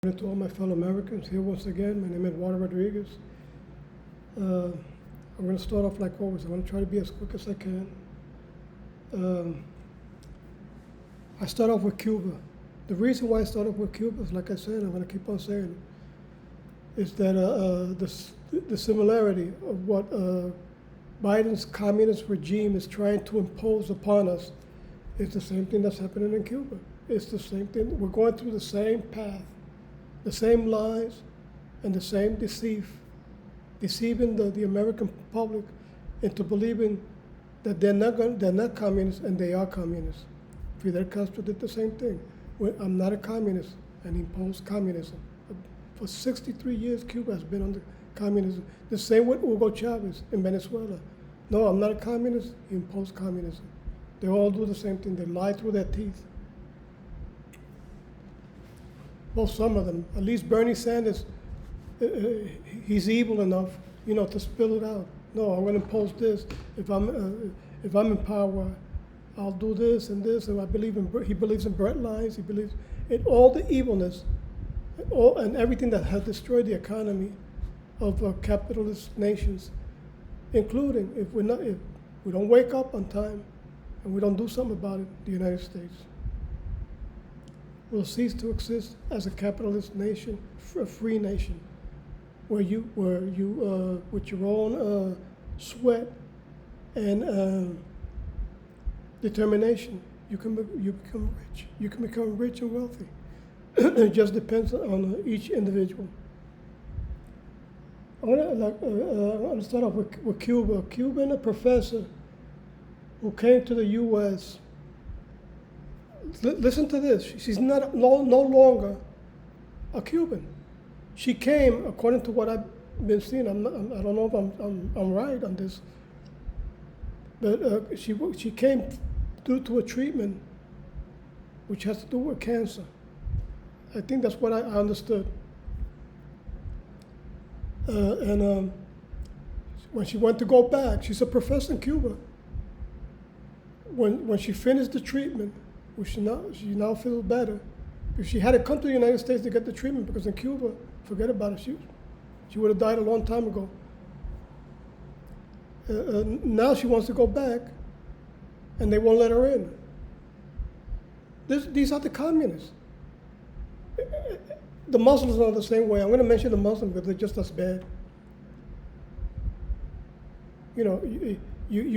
To all my fellow Americans, here once again, my name is Eduardo Rodriguez. I'm going to start off like always. I'm going to try to be as quick as I can. I start off with Cuba. The reason why I start off with Cuba is, like I said, I'm going to keep on saying it, is that the similarity of what Biden's communist regime is trying to impose upon us is the same thing that's happening in Cuba. It's the same thing. We're going through the same path. The same lies and the same deceiving the American public into believing that they're not communists and they are communists. Fidel Castro did the same thing. I'm not a communist, and imposed communism. For 63 years, Cuba has been under communism. The same with Hugo Chavez in Venezuela. No, I'm not a communist, he imposed communism. They all do the same thing. They lie through their teeth. Well, some of them. At least Bernie Sanders, he's evil enough, to spill it out. No, I'm going to impose this. If I'm in power, I'll do this and this. And he believes in bread lines. He believes in all the evilness, and everything that has destroyed the economy of capitalist nations, including if we don't wake up on time, and we don't do something about it, the United States will cease to exist as a capitalist nation, a free nation, where you with your own sweat and determination, you become rich. You can become rich and wealthy. It just depends on each individual. I want to start off with Cuba. A Cuban professor who came to the U.S. Listen to this. She's no longer a Cuban. She came, according to what I've been seeing. I don't know if I'm right on this, but she came due to a treatment which has to do with cancer. I think that's what I understood. And when she went to go back, she's a professor in Cuba. When she finished the treatment, which she now feels better, if she had to come to the United States to get the treatment, because in Cuba, forget about it, she would have died a long time ago. Now she wants to go back, and they won't let her in. These are the communists. The Muslims are the same way. I'm going to mention the Muslims because they're just as bad. You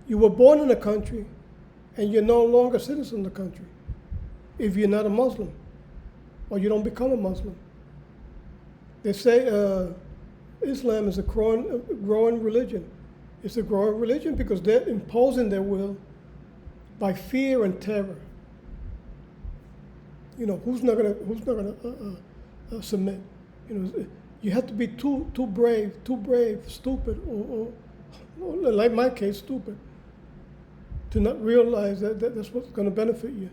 were born in a country, and you're no longer a citizen of the country if you're not a Muslim, or you don't become a Muslim. They say Islam is a growing religion. It's a growing religion because they're imposing their will by fear and terror. Who's not gonna submit? You have to be too brave, stupid, or like my case, stupid, to not realize that that's what's going to benefit you.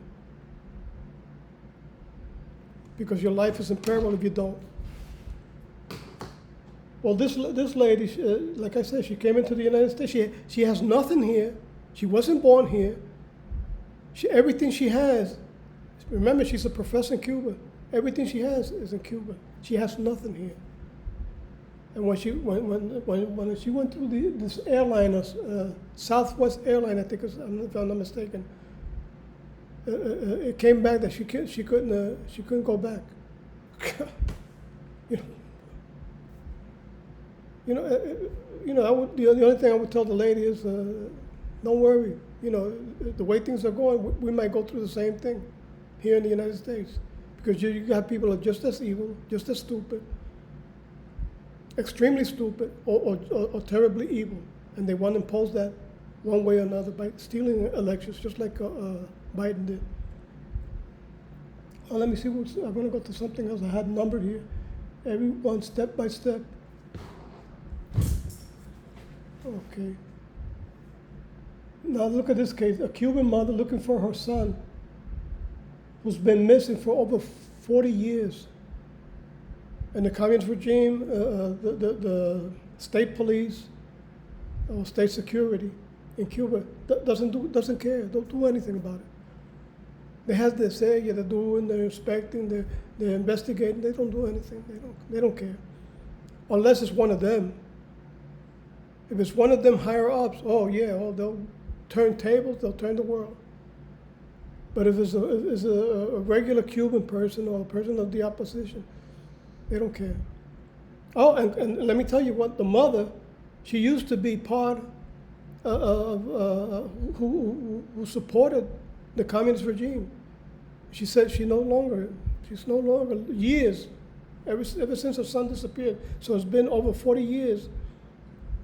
Because your life is in peril if you don't. Well, this lady, like I said, she came into the United States. She has nothing here. She wasn't born here. Everything she has, remember, she's a professor in Cuba. Everything she has is in Cuba. She has nothing here. And when she went through this airline, Southwest Airline, I think, if I'm not mistaken, it came back that she couldn't go back. The only thing I would tell the lady is, don't worry. The way things are going, we might go through the same thing here in the United States, because you got people who are just as evil, just as stupid, extremely stupid, or terribly evil, and they want to impose that one way or another by stealing elections, just like Biden did. Let me see. I'm going to go to something else. I had numbered here. Everyone step by step. Okay. Now look at this case. A Cuban mother looking for her son who's been missing for over 40 years. And the communist regime, the state police, or state security in Cuba doesn't care, don't do anything about it. They have this area, they're doing, they're inspecting, they're investigating. They don't do anything. They don't care, unless it's one of them. If it's one of them higher ups, oh yeah, oh, they'll turn tables, they'll turn the world. But if it's a regular Cuban person or a person of the opposition, they don't care. Oh, and let me tell you what, the mother, she used to be part of who supported the communist regime. She said she's no longer, years, ever since her son disappeared. So it's been over 40 years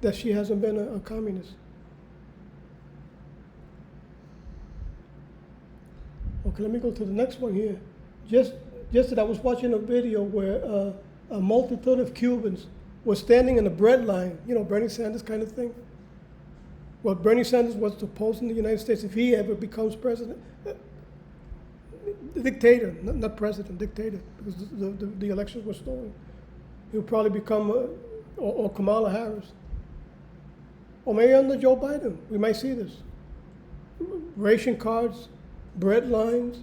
that she hasn't been a communist. Okay, let me go to the next one here. Just that I was watching a video where a multitude of Cubans were standing in a bread line, Bernie Sanders kind of thing. Well, Bernie Sanders was to post in the United States if he ever becomes president. Dictator, not president, dictator, because the elections were stolen. He'll probably become, or Kamala Harris. Or maybe under Joe Biden, we might see this. Ration cards, bread lines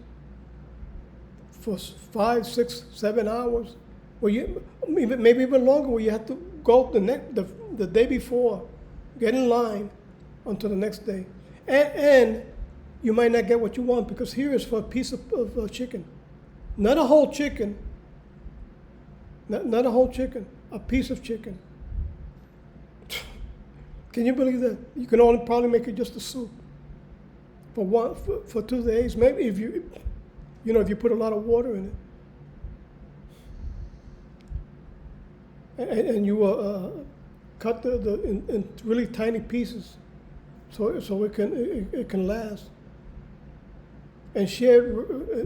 for 5, 6, 7 hours. Maybe even longer, where you have to go the day before, get in line until the next day. And you might not get what you want, because here is for a piece of chicken. Not a whole chicken. Not a whole chicken, a piece of chicken. Can you believe that? You can only probably make it just a soup for 2 days. Maybe if you put a lot of water in it, and you cut in really tiny pieces, so it can last, and share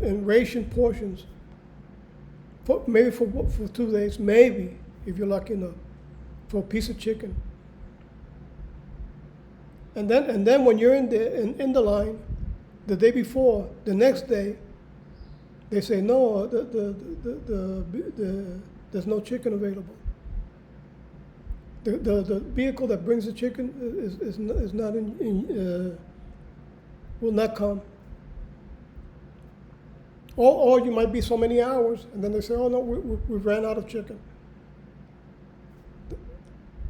in ration portions. Maybe for 2 days, maybe if you're lucky enough, for a piece of chicken. And then when you're in the line, the day before, the next day, they say no, there's no chicken available. The vehicle that brings the chicken is not will not come. Or you might be so many hours, and then they say, oh no, we ran out of chicken.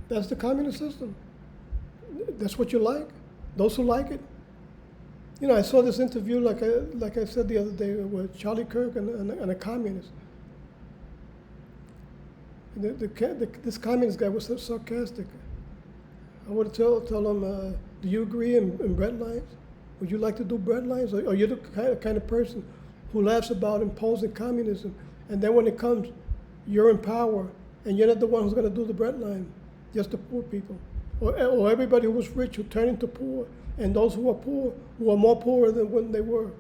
That's the communist system. That's what you like. Those who like it. I saw this interview, like I said the other day, with Charlie Kirk and a communist. This communist guy was so sarcastic. I would tell him, do you agree in bread lines? Would you like to do bread lines? Or you're the kind of person who laughs about imposing communism, and then when it comes, you're in power, and you're not the one who's going to do the bread line, just the poor people. Or everybody who was rich who turned into poor, and those who are poor, who are more poor than when they were.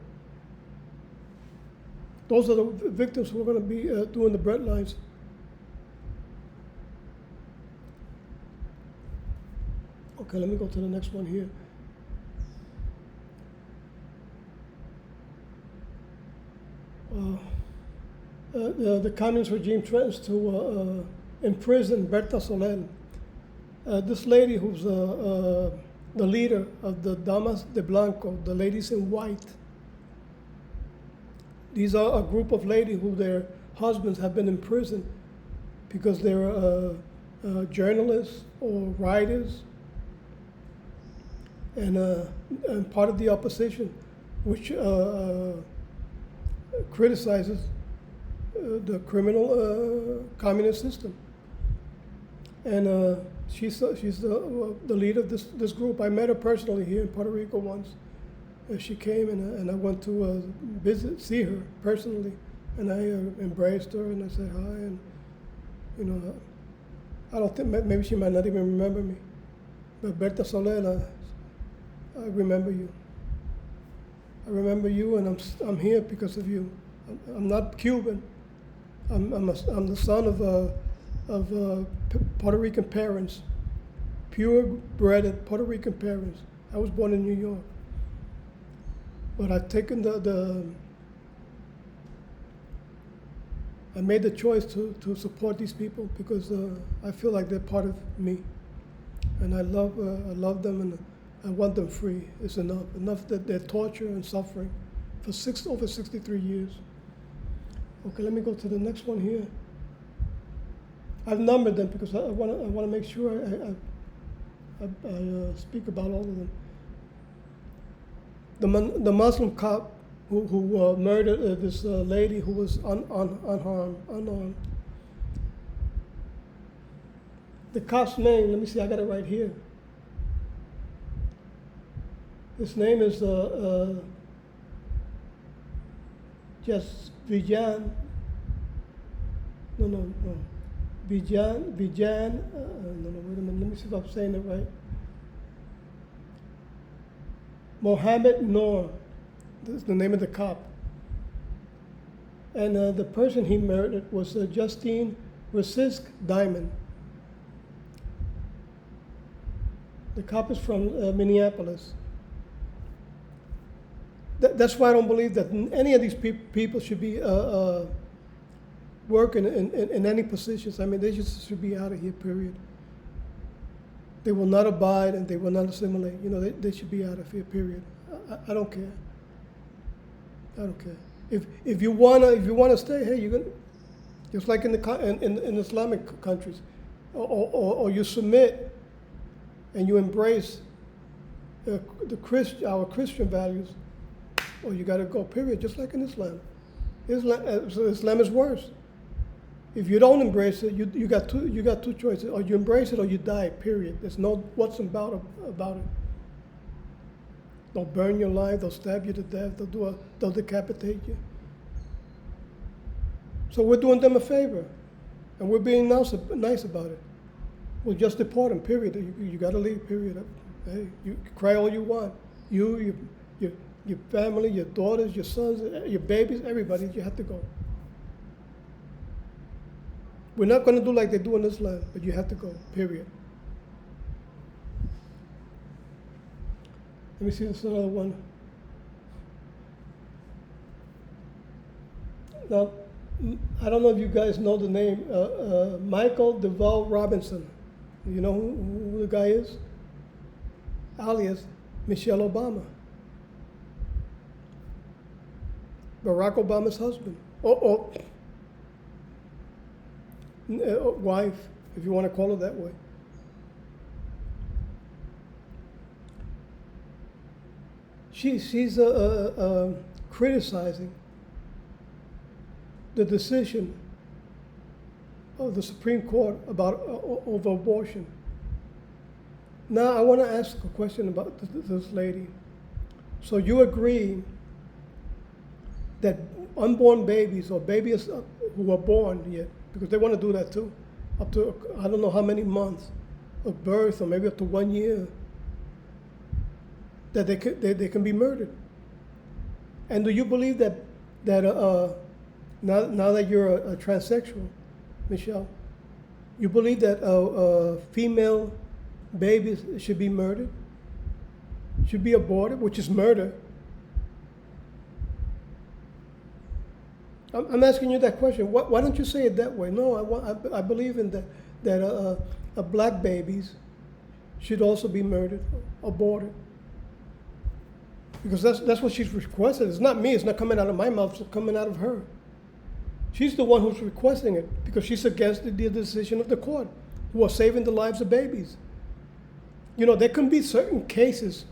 Those are the victims who are going to be doing the bread lines. Okay, let me go to the next one here. The communist regime threatens to imprison Berta Soler. This lady who's the leader of the Damas de Blanco, the ladies in white. These are a group of ladies who their husbands have been imprisoned because they're journalists or writers and part of the opposition, which criticizes the criminal communist system. And she's the leader of this group. I met her personally here in Puerto Rico once. She came and I went to see her personally, and I embraced her and I said hi, and I don't think, maybe she might not even remember me, but Berta Soler, I remember you. I remember you, and I'm here because of you. I'm not Cuban. I'm the son of Puerto Rican parents, purebred Puerto Rican parents. I was born in New York. But I've taken I made the choice to support these people because I feel like they're part of me. And I love them, and I want them free. It's enough that they're torture and suffering. for over 63 years. Okay, let me go to the next one here. I've numbered them because I want to make sure I speak about all of them. The Muslim cop who murdered this lady who was unarmed. The cop's name, let me see, I got it right here. His name is just Vijan. No. Vijan. Wait a minute. Let me see if I'm saying it right. Mohammed Noor. That's the name of the cop. And the person he murdered was Justine Rasisk Diamond. The cop is from Minneapolis. That's why I don't believe that any of these people should be working in any positions. I mean, they just should be out of here, period. They will not abide and they will not assimilate. You know, they should be out of here, period. I don't care. I don't care. If you wanna stay, hey, you're gonna, just like in Islamic countries, or you submit and you embrace our Christian values, or you got to go, period, just like in Islam. Islam is worse. If you don't embrace it, you got two choices. Or you embrace it or you die, period. There's no what's about it. They'll burn you alive, they'll stab you to death, they'll decapitate you. So we're doing them a favor, and we're being nice about it. We'll just deport them, period. You got to leave, period. Hey, you cry all you want. Your family, your daughters, your sons, your babies, everybody, you have to go. We're not going to do like they do in Islam, but you have to go, period. Let me see, this is another one. Now, I don't know if you guys know the name, Michael DeVal Robinson. You know who the guy is? Alias Michelle Obama. Barack Obama's husband. Wife, if you want to call it that way. She's criticizing the decision of the Supreme Court about over abortion. Now I want to ask a question about this lady. So you agree that unborn babies or babies who are born yet, because they want to do that too, up to I don't know how many months of birth or maybe up to 1 year, that they can be murdered. And do you believe that now that you're a transsexual, Michelle, you believe that female babies should be murdered, should be aborted, which is murder? I'm asking you that question. Why don't you say it that way? No, I believe in that black babies should also be murdered, aborted. Because that's what she's requested. It's not me. It's not coming out of my mouth. It's coming out of her. She's the one who's requesting it because she's against the decision of the court, who are saving the lives of babies. You know, there can be certain cases.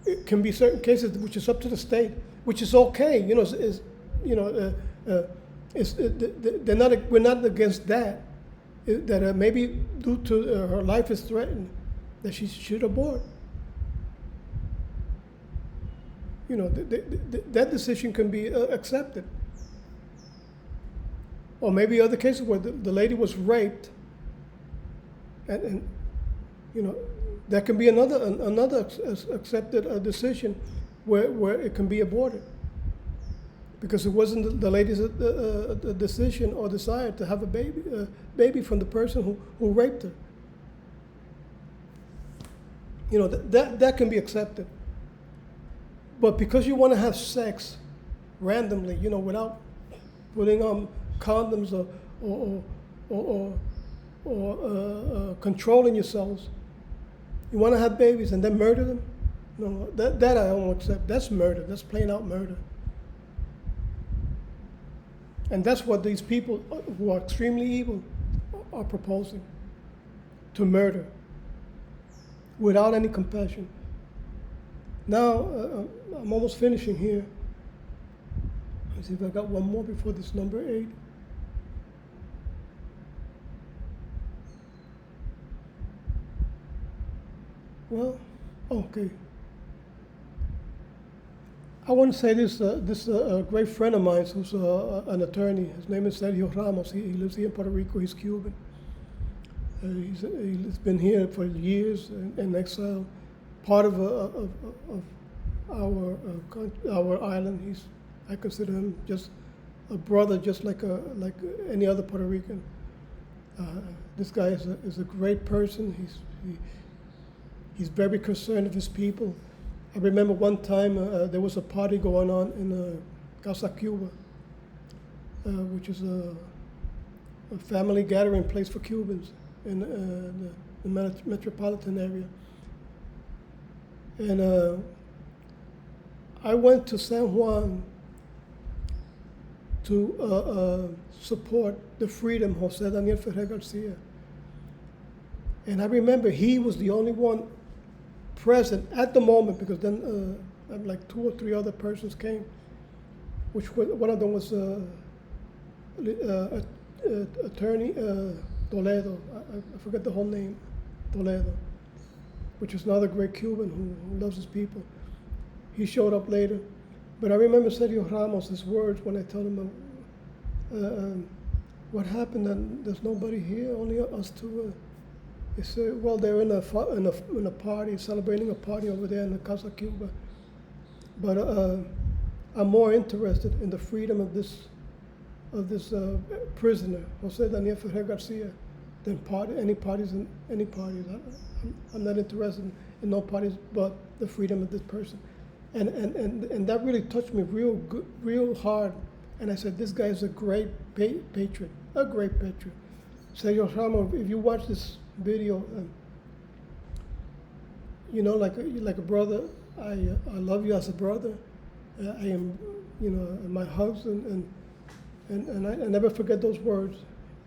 It can be certain cases which is up to the state, which is okay. You know, we're not against that. That maybe due to her life is threatened, that she should abort. You know, that decision can be accepted. Or maybe other cases where the lady was raped, and you know, that can be another accepted decision where it can be aborted. Because it wasn't the lady's decision or desire to have a baby from the person who raped her. You know, that can be accepted. But because you want to have sex randomly, you know, without putting on condoms or controlling yourselves, you want to have babies and then murder them? No, that I don't accept. That's murder. That's plain out murder. And that's what these people who are extremely evil are proposing, to murder without any compassion. Now, I'm almost finishing here. Let's see if I got one more before this number 8. Well, okay. I want to say this. This a great friend of mine who's an attorney. His name is Sadio Ramos. He lives here in Puerto Rico. He's Cuban. He's been here for years in exile. Part of our island. I consider him just a brother, just like any other Puerto Rican. This guy is a great person. He's very concerned of his people. I remember one time there was a party going on in Casa Cuba, which is a family gathering place for Cubans in the metropolitan area. And I went to San Juan to support the freedom of Jose Daniel Ferrer Garcia. And I remember he was the only one present at the moment, because then like 2 or 3 other persons came, which one of them was attorney Toledo. I forget the whole name, Toledo, which is another great Cuban who loves his people. He showed up later. But I remember Sergio Ramos' words when I told him, what happened, and there's nobody here, only us two. He said, well, they're in a party, celebrating a party over there in the Casa Cuba. But I'm more interested in the freedom of this prisoner, Jose Daniel Ferrer Garcia, than any parties. I'm not interested in no parties but the freedom of this person. And that really touched me real hard. And I said, this guy is a great patriot, a great patriot. Sergio Ramos, if you watch this video, like a brother, I love you as a brother. I am, my husband, and I never forget those words.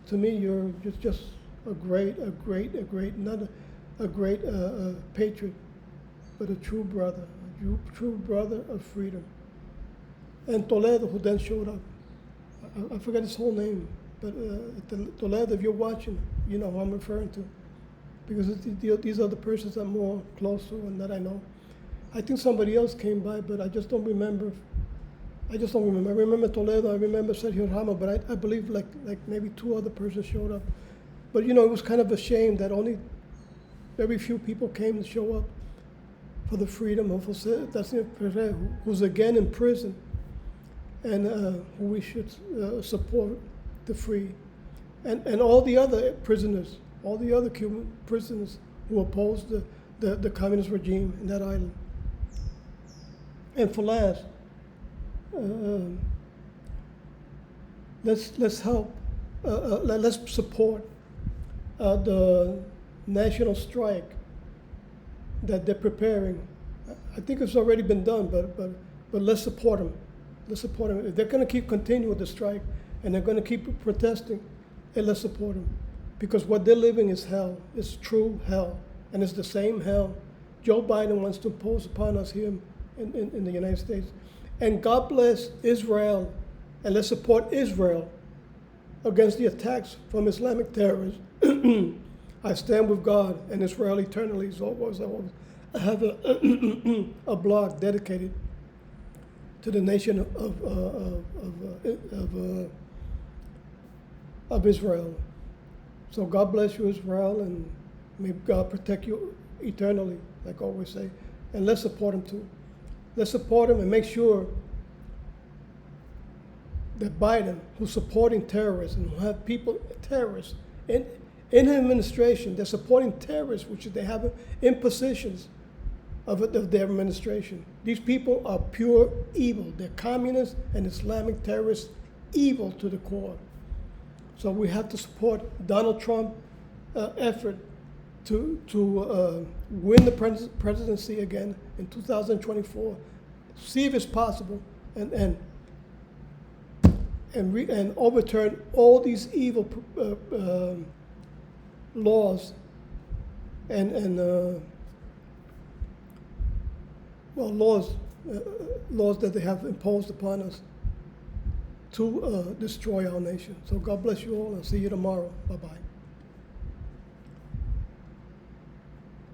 To me, you're just a great, not a great patriot, but a true brother of freedom. And Toledo, who then showed up, I forget his whole name, but Toledo, if you're watching, you know who I'm referring to, because these are the persons I'm more close to and that I know. I think somebody else came by, but I just don't remember. I remember Toledo, I remember Sergio Ramos, but I believe like maybe 2 other persons showed up. But it was kind of a shame that only very few people came to show up for the freedom of Jose Daniel Ferrer, who's again in prison, and who we should support to free. And all the other prisoners, all the other Cuban prisoners who opposed the communist regime in that island. And for last, let's help, let's support the national strike that they're preparing. I think it's already been done, but let's support them. Let's support them. If they're going to continue with the strike, and they're going to keep protesting, and let's support them. Because what they're living is hell. It's true hell. And it's the same hell Joe Biden wants to impose upon us here in the United States. And God bless Israel, and let's support Israel against the attacks from Islamic terrorists. I stand with God and Israel eternally. I have a blog dedicated to the nation of Israel. So God bless you, Israel, and may God protect you eternally, like I always say. And let's support him too. Let's support him and make sure that Biden, who's supporting terrorists and who have terrorists in his administration, they're supporting terrorists, which they have in positions of their administration. These people are pure evil. They're communists and Islamic terrorists, evil to the core. So we have to support Donald Trump's effort to win the presidency again in 2024. See if it's possible, and overturn all these evil laws and laws that they have imposed upon us to destroy our nation. So God bless you all, and see you tomorrow. Bye-bye.